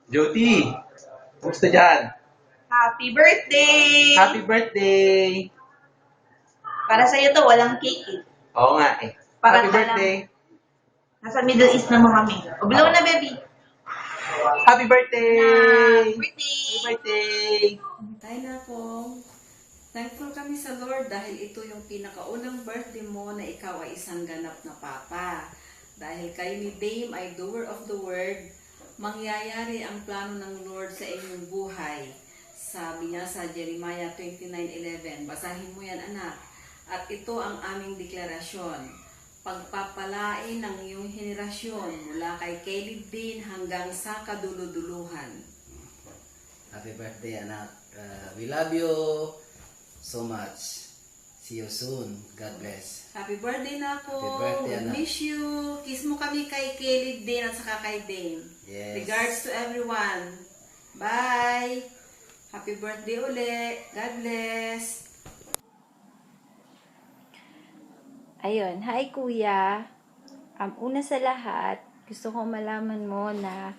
Jody, kumusta dyan? Happy birthday! Happy birthday! Para sa'yo to, walang cake eh. Oo nga eh. Happy Parata lang. birthday! Nasa Middle East naman kami. O, blow na, baby. Happy Na, birthday! birthday! Happy birthday! Ay nako, thankful kami sa Lord dahil ito yung pinakaunang birthday mo na ikaw ay isang ganap na papa. Dahil kayo ni Dame ay doer of the word, mangyayari ang plano ng Lord sa inyong buhay. Sabi niya sa Jeremiah 29:11, basahin mo yan anak. At ito ang aming deklarasyon. Pagpapalain ng iyong henerasyon mula kay Caleb din hanggang sa kaduluduluhan. Happy birthday, anak. We love you so much. See you soon. God bless. Happy birthday na ako. Happy birthday, anak. Miss you. Kiss mo kami kay Caleb din at saka kay Dane. Yes. Regards to everyone. Bye. Happy birthday uli. God bless. Ayun, hi kuya. Una sa lahat, gusto ko malaman mo na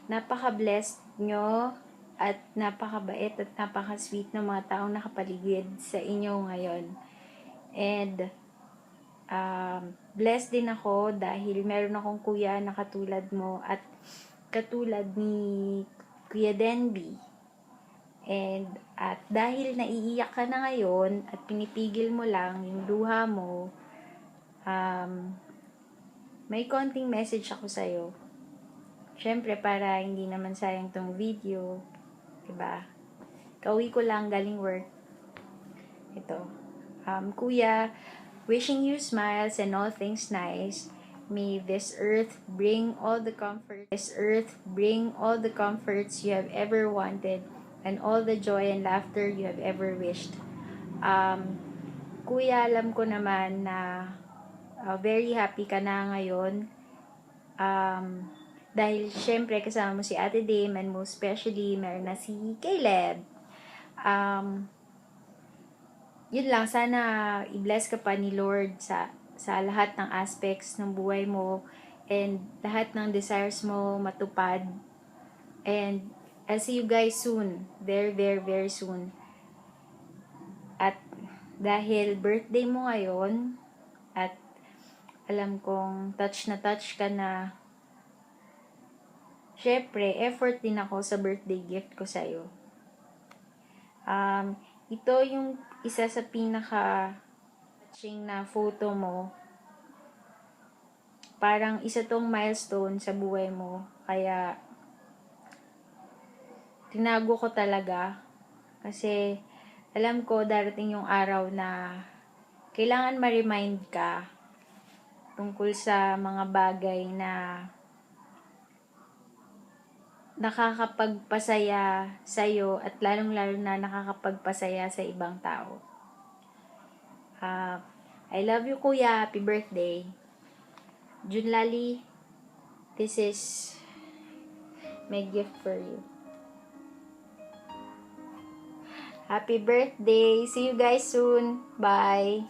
napaka-blessed nyo at napakabait at napaka-sweet ng mga taong nakapaligid sa inyo ngayon. And blessed din ako dahil meron akong kuya na katulad mo at katulad ni Kuya Denby. At dahil naiiyak ka na ngayon at pinipigil mo lang yung luha mo, may konting message ako sa'yo. Syempre, para hindi naman sayang tong video, diba? Kauwi ko lang galing work. Ito. Kuya, wishing you smiles and all things nice. May this earth bring all the comforts you have ever wanted and all the joy and laughter you have ever wished. Kuya, alam ko naman na very happy ka na ngayon. Dahil syempre kasama mo si Ate Dame and most especially meron na si Caleb. Yun lang, sana i-bless ka pa ni Lord sa lahat ng aspects ng buhay mo and lahat ng desires mo matupad. And I'll see you guys soon. Very, very, very soon. At dahil birthday mo ngayon, at alam kong touch ka na, syempre, effort din ako sa birthday gift ko sa'yo. Ito yung isa sa pinaka-touching na photo mo. Parang isa tong milestone sa buhay mo. Kaya, tinago ko talaga kasi alam ko darating yung araw na kailangan ma-remind ka tungkol sa mga bagay na nakakapagpasaya sa'yo at lalong-lalo na nakakapagpasaya sa ibang tao. I love you kuya, happy birthday. Junlali, this is my gift for you. Happy birthday! See you guys soon. Bye!